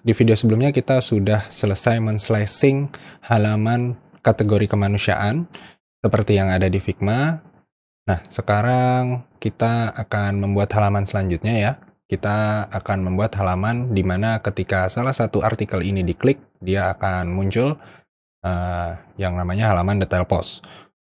di video sebelumnya kita sudah selesai men-slicing halaman kategori kemanusiaan seperti yang ada di Figma. Nah, sekarang kita akan membuat halaman selanjutnya ya. Kita akan membuat halaman di mana ketika salah satu artikel ini diklik, dia akan muncul yang namanya halaman detail post.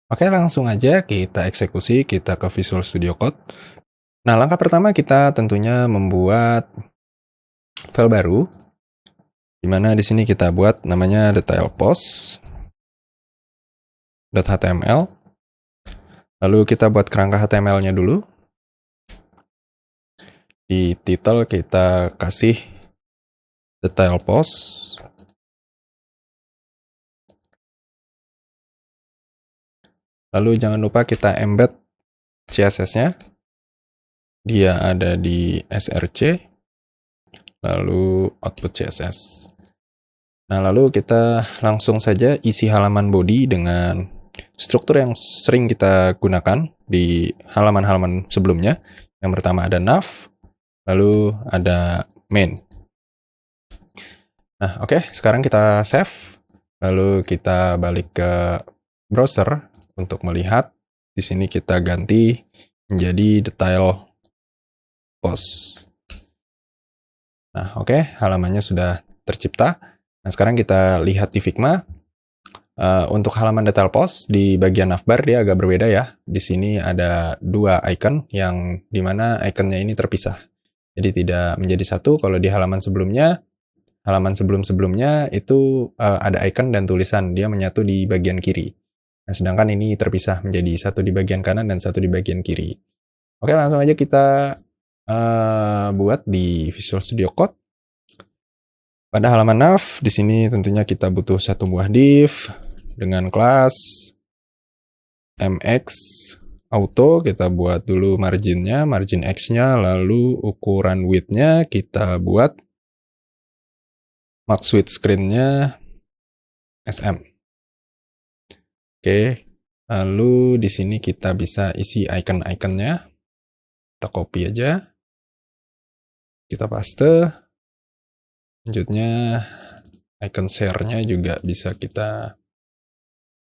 Oke, langsung aja kita eksekusi, kita ke Visual Studio Code. Nah, langkah pertama kita tentunya membuat file baru, di mana di sini kita buat namanya detail post.html. Lalu kita buat kerangka HTML-nya dulu. Di title kita kasih detail post. Lalu jangan lupa kita embed CSS-nya. Dia ada di src. Lalu output CSS. Nah, lalu kita langsung saja isi halaman body dengan struktur yang sering kita gunakan di halaman-halaman sebelumnya. Yang pertama ada nav, lalu ada main. Nah, oke, sekarang kita save. Lalu kita balik ke browser untuk melihat. Di sini kita ganti menjadi detail post. Nah, oke, halamannya sudah tercipta. Nah, sekarang kita lihat di Figma. Untuk halaman detail post di bagian navbar dia agak berbeda ya. Di sini ada dua icon yang dimana ikonnya ini terpisah. Jadi tidak menjadi satu. Kalau di halaman sebelum-sebelumnya itu ada icon dan tulisan. Dia menyatu di bagian kiri. Nah, sedangkan ini terpisah menjadi satu di bagian kanan dan satu di bagian kiri. Oke, langsung aja kita buat di Visual Studio Code. Pada halaman nav, di sini tentunya kita butuh satu buah div dengan kelas mx auto. Kita buat dulu marginnya, margin x-nya, lalu ukuran width-nya kita buat max width screen-nya sm. Oke, lalu di sini kita bisa isi icon-iconnya. Kita copy aja, kita paste. Selanjutnya icon share-nya juga bisa kita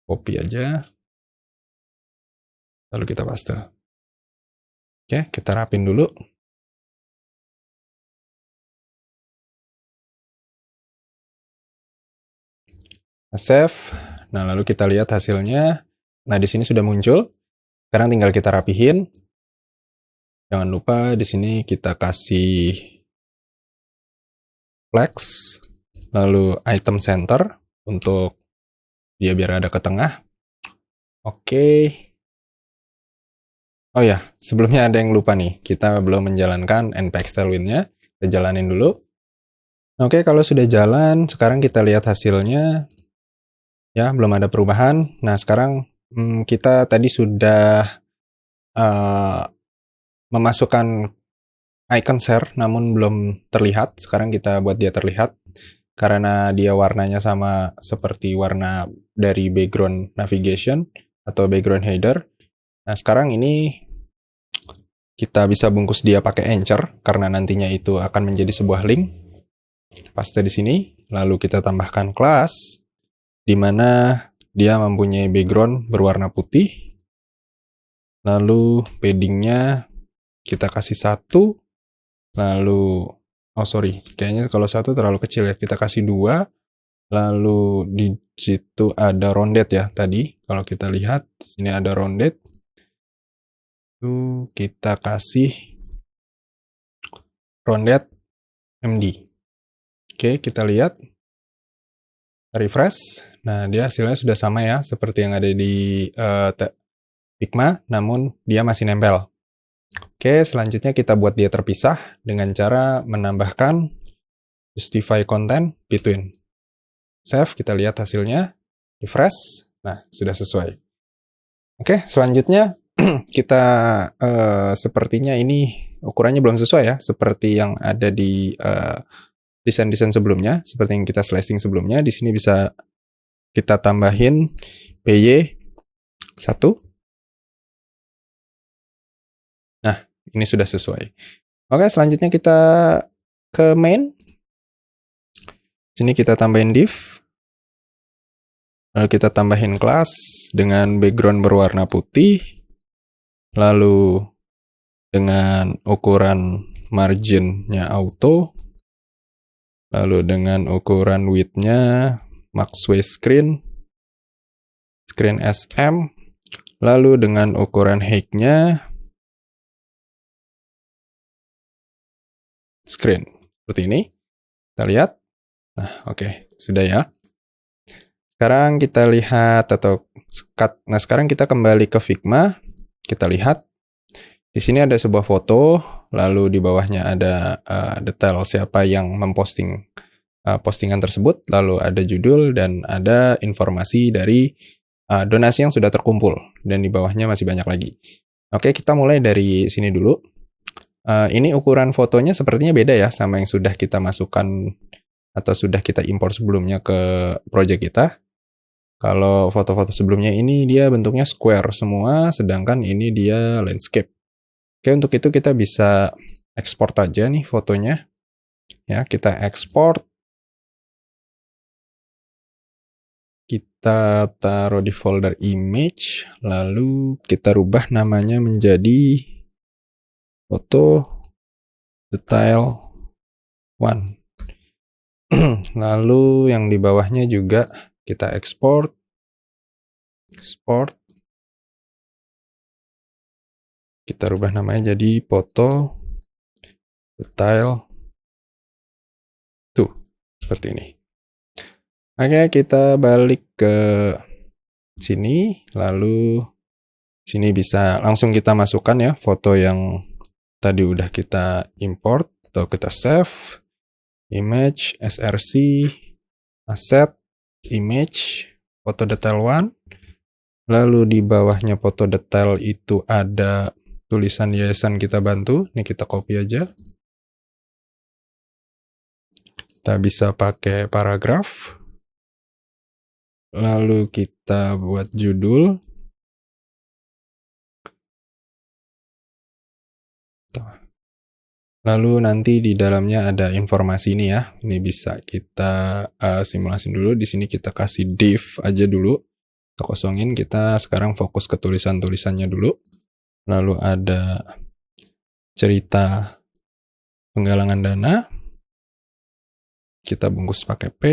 copy aja. Lalu kita paste. Oke, kita rapin dulu. Save. Nah, lalu kita lihat hasilnya. Nah, di sini sudah muncul. Sekarang tinggal kita rapihin. Jangan lupa di sini kita kasih flex, lalu item center untuk dia biar ada ke tengah. Oke. Oh ya, sebelumnya ada yang lupa nih. Kita belum menjalankan npx tailwind-nya. Kita jalanin dulu. Oke, kalau sudah jalan, sekarang kita lihat hasilnya. Ya, belum ada perubahan. Nah, sekarang kita tadi sudah memasukkan icon share namun belum terlihat. Sekarang kita buat dia terlihat karena dia warnanya sama seperti warna dari background navigation atau background header. Nah, sekarang ini kita bisa bungkus dia pakai anchor karena nantinya itu akan menjadi sebuah link. Paste di sini, lalu kita tambahkan kelas di mana dia mempunyai background berwarna putih. Lalu paddingnya kita kasih 1. Lalu, kayaknya kalau 1 terlalu kecil ya. Kita kasih 2. Lalu di situ ada rounded ya tadi. Kalau kita lihat, sini ada rounded. Itu kita kasih rounded MD. Oke, kita lihat. Refresh. Nah, dia hasilnya sudah sama ya, seperti yang ada di Figma, namun dia masih nempel. Oke, selanjutnya kita buat dia terpisah dengan cara menambahkan justify content between. Save, kita lihat hasilnya. Refresh. Nah, sudah sesuai. Oke, selanjutnya kita sepertinya ini ukurannya belum sesuai ya, seperti yang ada di desain-desain sebelumnya, seperti yang kita slicing sebelumnya. Di sini bisa kita tambahin PY 1. Nah, ini sudah sesuai. Oke, selanjutnya kita ke main. Sini kita tambahin div. Lalu kita tambahin kelas dengan background berwarna putih. Lalu dengan ukuran marginnya auto. Lalu dengan ukuran width-nya Maxway screen SM. Lalu dengan ukuran height-nya screen. Seperti ini. Kita lihat. Nah, oke. Sudah ya. Sekarang kita lihat atau cut. Nah, sekarang kita kembali ke Figma. Kita lihat. Di sini ada sebuah foto. Lalu di bawahnya ada detail siapa yang memposting postingan tersebut. Lalu ada judul dan ada informasi dari donasi yang sudah terkumpul, dan di bawahnya masih banyak lagi. Oke, kita mulai dari sini dulu. Ini ukuran fotonya sepertinya beda ya sama yang sudah kita masukkan atau sudah kita impor sebelumnya ke project kita. Kalau foto-foto sebelumnya ini dia bentuknya square semua, sedangkan ini dia landscape. Oke, untuk itu kita bisa ekspor aja nih fotonya. Ya, kita ekspor. Kita taruh di folder image, lalu kita rubah namanya menjadi foto detail 1. Lalu yang di bawahnya juga kita ekspor. Kita rubah namanya jadi foto detail 2. Seperti ini. Oke, kita balik ke sini, lalu sini bisa langsung kita masukkan ya foto yang tadi udah kita import atau kita save. Image, src, asset, image, foto detail 1. Lalu di bawahnya foto detail itu ada tulisan yayasan kita bantu. Ini kita copy aja. Kita bisa pakai paragraf. Lalu kita buat judul. Lalu nanti di dalamnya ada informasi ini ya. Ini bisa kita simulasi dulu. Di sini kita kasih div aja dulu. Kita kosongin. Kita sekarang fokus ke tulisan-tulisannya dulu. Lalu ada cerita penggalangan dana. Kita bungkus pakai P.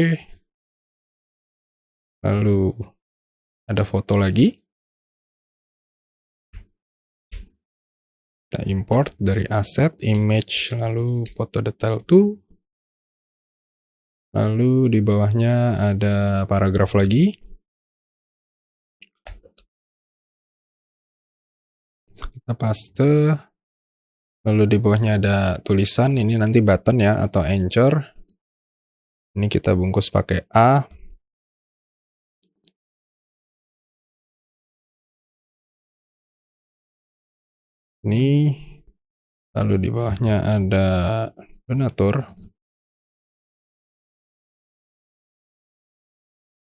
Lalu ada foto lagi. Kita import dari aset, image, lalu foto detail 2. Lalu di bawahnya ada paragraf lagi. Kita paste. Lalu di bawahnya ada tulisan, ini nanti button ya atau anchor. Ini kita bungkus pakai A. Ini, lalu di bawahnya ada donatur.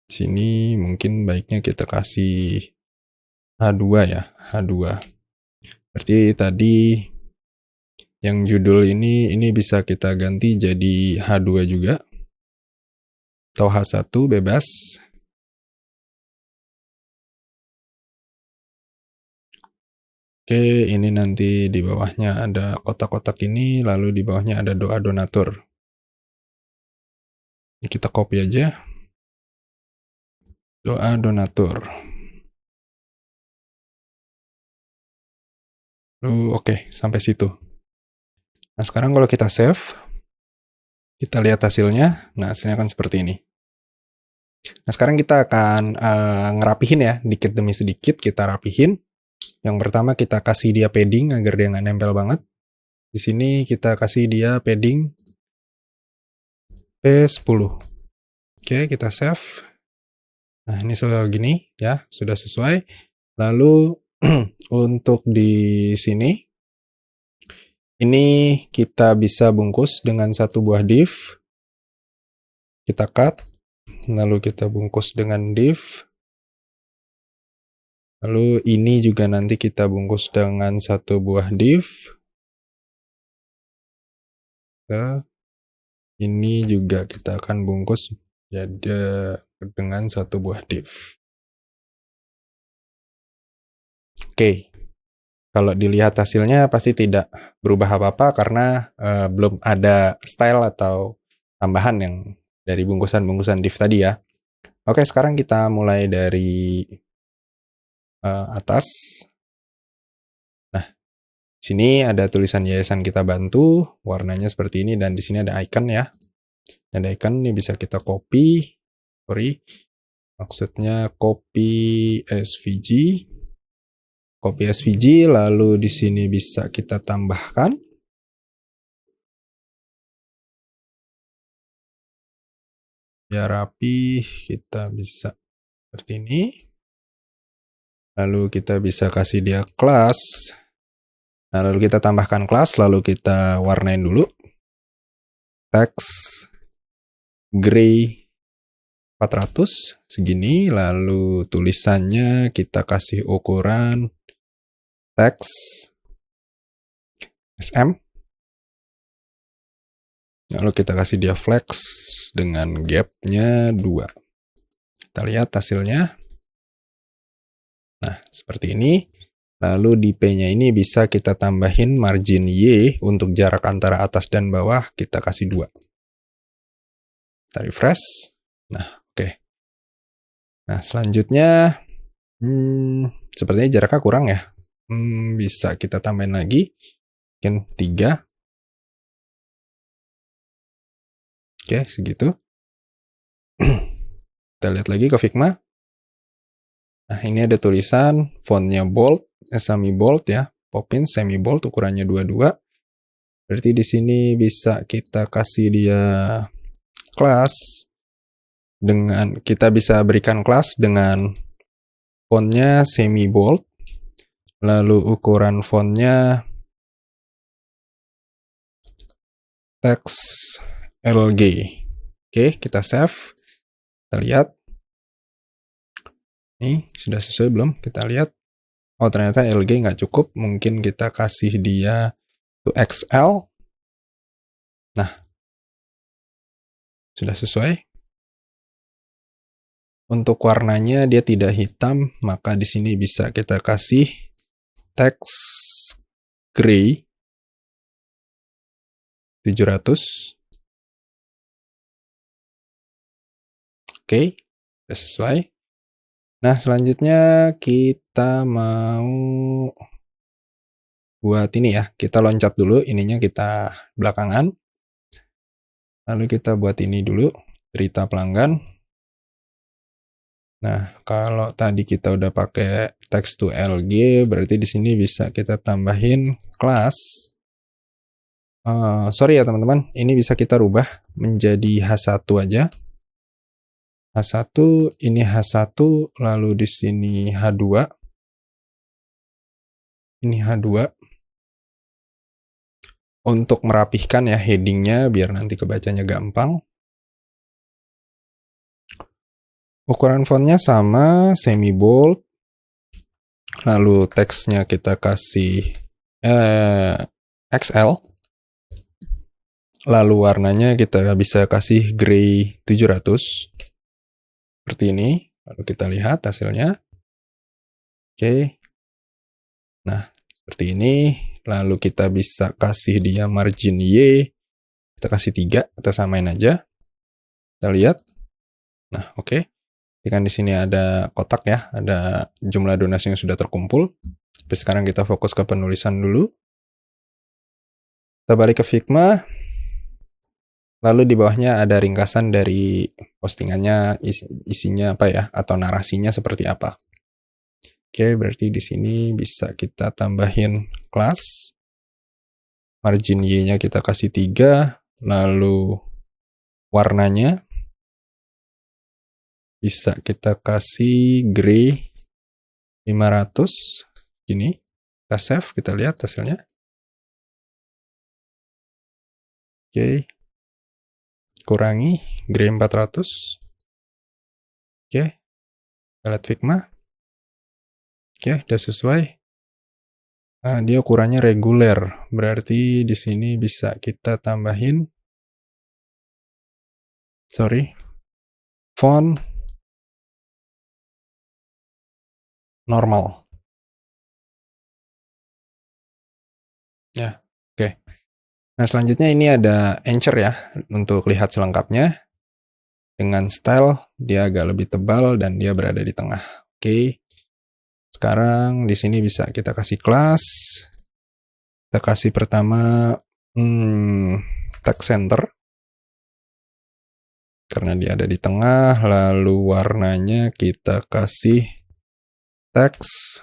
Sini mungkin baiknya kita kasih H2 ya, H2. Berarti tadi yang judul ini bisa kita ganti jadi H2 juga. Atau H1 bebas. Oke, ini nanti di bawahnya ada kotak-kotak ini, lalu di bawahnya ada doa donatur. Ini kita copy aja. Doa donatur. Lalu oke, sampai situ. Nah, sekarang kalau kita save, kita lihat hasilnya. Nah, hasilnya kan seperti ini. Nah, sekarang kita akan ngerapihin ya, dikit demi sedikit kita rapihin. Yang pertama kita kasih dia padding agar dia nggak nempel banget. Di sini kita kasih dia padding P10. Oke, kita save. Nah, ini sudah gini ya, sudah sesuai. Lalu untuk di sini, ini kita bisa bungkus dengan satu buah div. Kita cut, lalu kita bungkus dengan div. Lalu ini juga nanti kita bungkus dengan satu buah div. Ini juga kita akan bungkus jadi dengan satu buah div. Oke, kalau dilihat hasilnya pasti tidak berubah apa-apa karena belum ada style atau tambahan yang dari bungkusan-bungkusan div tadi ya. Oke, sekarang kita mulai dari atas. Nah, sini ada tulisan Yayasan Kita Bantu, warnanya seperti ini, dan di sini ada icon ya. Ada icon, ini bisa kita copy, maksudnya copy SVG, lalu di sini bisa kita tambahkan. Biar rapi, kita bisa seperti ini. Lalu kita bisa kasih dia kelas. Nah, lalu kita tambahkan kelas, lalu kita warnain dulu. Text gray 400 segini, lalu tulisannya kita kasih ukuran teks SM. Lalu kita kasih dia flex dengan gapnya 2. Kita lihat hasilnya. Nah, seperti ini. Lalu di P-nya ini bisa kita tambahin margin Y untuk jarak antara atas dan bawah, kita kasih 2. Kita refresh. Nah, oke. Nah, selanjutnya sepertinya jaraknya kurang ya. Bisa kita tambahin lagi. Mungkin 3. Oke, segitu. Kita lihat lagi ke Figma. Nah, ini ada tulisan fontnya bold, semi bold ya, Poppins semi bold, ukurannya 22. Berarti di sini bisa kita kasih dia kelas dengan, kita bisa berikan kelas dengan fontnya semi bold, lalu ukuran fontnya teks LG. Oke, kita save. Kita lihat. Ini sudah sesuai belum? Kita lihat. Oh, ternyata LG nggak cukup. Mungkin kita kasih dia to XL. Nah, sudah sesuai. Untuk warnanya dia tidak hitam, maka di sini bisa kita kasih text gray 700. Oke, sudah sesuai. Nah, selanjutnya kita mau buat ini ya. Kita loncat dulu, ininya kita belakangan. Lalu kita buat ini dulu, cerita pelanggan. Nah, kalau tadi kita udah pakai text to LG, berarti di sini bisa kita tambahin kelas. Sorry ya teman-teman, ini bisa kita rubah menjadi H1 aja. H1, ini H1, lalu di sini H2. Ini H2. Untuk merapihkan ya headingnya biar nanti kebacanya gampang. Ukuran fontnya sama, semi bold. Lalu teksnya kita kasih XL. Lalu warnanya kita bisa kasih gray 700. Seperti ini. Lalu kita lihat hasilnya. Oke. Nah, seperti ini. Lalu kita bisa kasih dia margin Y. Kita kasih 3, kita samain aja. Kita lihat. Nah, oke. Jadi kan di sini ada kotak ya, ada jumlah donasi yang sudah terkumpul. Tapi sekarang kita fokus ke penulisan dulu. Kita balik ke Figma. Lalu di bawahnya ada ringkasan dari postingannya, isinya apa ya, atau narasinya seperti apa. Oke, berarti di sini bisa kita tambahin kelas. Margin Y-nya kita kasih 3, lalu warnanya bisa kita kasih gray 500. Gini, kita save, kita lihat hasilnya. Oke. Kurangi gray 400. Oke. Kita lihat Figma. Oke, udah sesuai. Nah, dia ukurannya reguler. Berarti di sini bisa kita tambahin font normal. Ya, oke. Nah, selanjutnya ini ada Anchor ya, untuk lihat selengkapnya. Dengan style, dia agak lebih tebal dan dia berada di tengah. Oke. Sekarang di sini bisa kita kasih kelas. Kita kasih pertama text center. Karena dia ada di tengah, lalu warnanya kita kasih text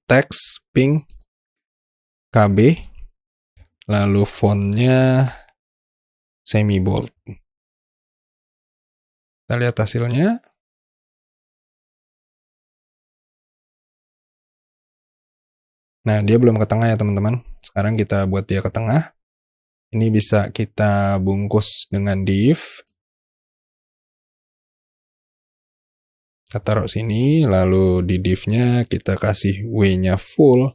text pink KB, lalu fontnya semi bold. Kita lihat hasilnya. Nah, dia belum ke tengah ya teman-teman. Sekarang kita buat dia ke tengah. Ini bisa kita bungkus dengan div. Kita taruh sini, lalu di div-nya kita kasih W-nya full,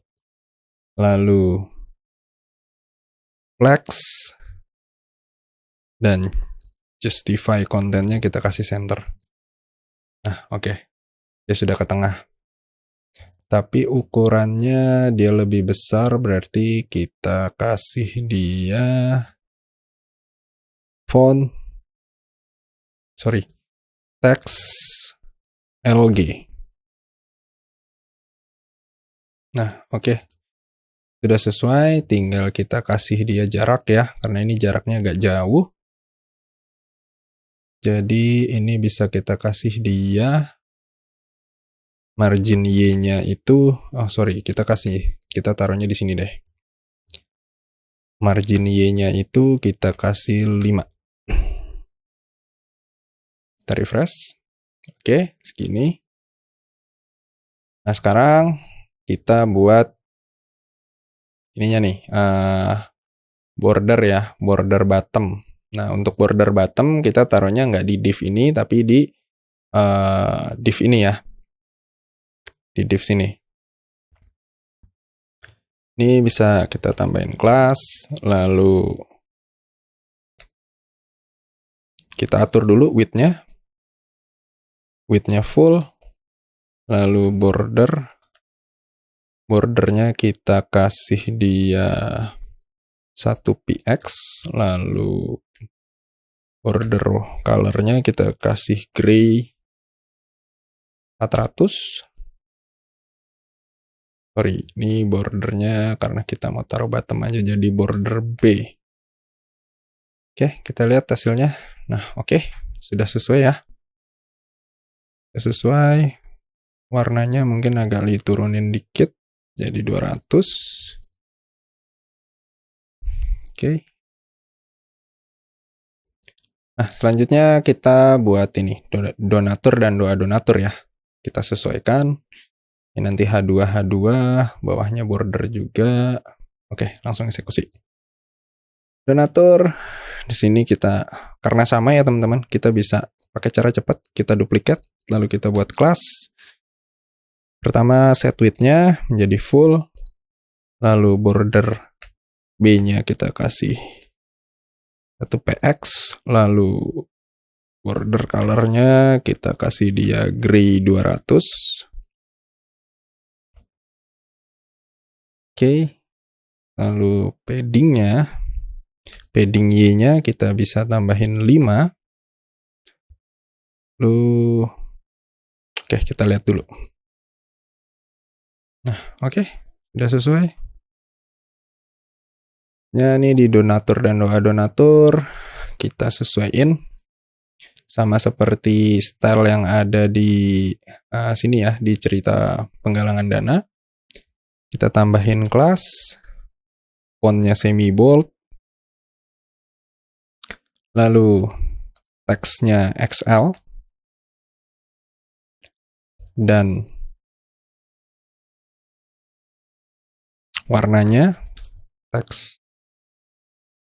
lalu flex, dan justify kontennya kita kasih center. Nah, oke. Dia sudah ke tengah. Tapi ukurannya dia lebih besar, berarti kita kasih dia text LG. Nah, oke. Sudah sesuai, tinggal kita kasih dia jarak ya, karena ini jaraknya agak jauh. Jadi ini bisa kita kasih dia margin Y-nya itu, kita taruhnya di sini deh. Margin Y-nya itu kita kasih 5. Kita refresh. Oke, segini. Nah, sekarang kita buat ininya nih, border ya, border bottom. Nah, untuk border bottom kita taruhnya nggak di div ini, tapi di div ini ya. Di div sini. Ini bisa kita tambahin kelas, lalu kita atur dulu width-nya. Width-nya full, lalu bordernya kita kasih dia 1px, lalu border color-nya kita kasih gray 400. Ini bordernya karena kita mau taruh bottom aja jadi border B. Oke, kita lihat hasilnya. Nah, oke, sudah sesuai ya. Sudah sesuai. Warnanya mungkin agak diturunin dikit, jadi 200. Oke. Nah, selanjutnya kita buat ini, donatur dan doa donatur ya. Kita sesuaikan. Ini nanti H2, bawahnya border juga. Oke, langsung eksekusi. Donatur, di sini kita, karena sama ya teman-teman, kita bisa pakai cara cepat, kita duplikat, lalu kita buat kelas. Pertama set width-nya menjadi full, lalu border B-nya kita kasih 1px, lalu border color-nya kita kasih dia gray 200. Oke, lalu padding Y-nya kita bisa tambahin 5. Lalu, oke, kita lihat dulu. Nah, oke, sudah sesuai. Ya, ini di donatur dan doa donatur kita sesuaiin sama seperti style yang ada di sini ya, di cerita penggalangan dana. Kita tambahin kelas, fontnya semi bold, lalu teksnya XL, dan warnanya teks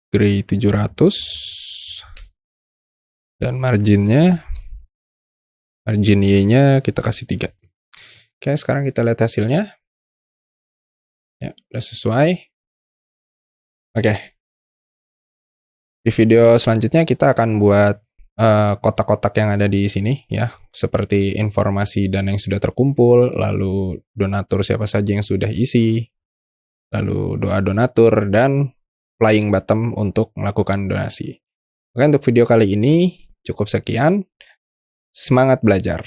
gray 700, dan margin Y-nya kita kasih 3. Oke, sekarang kita lihat hasilnya. Ya, udah sesuai. Oke, di video selanjutnya kita akan buat kotak-kotak yang ada di sini ya, seperti informasi dana yang sudah terkumpul, lalu donatur siapa saja yang sudah isi, lalu doa donatur, dan flying button untuk melakukan donasi. Oke, untuk video kali ini cukup sekian. Semangat belajar!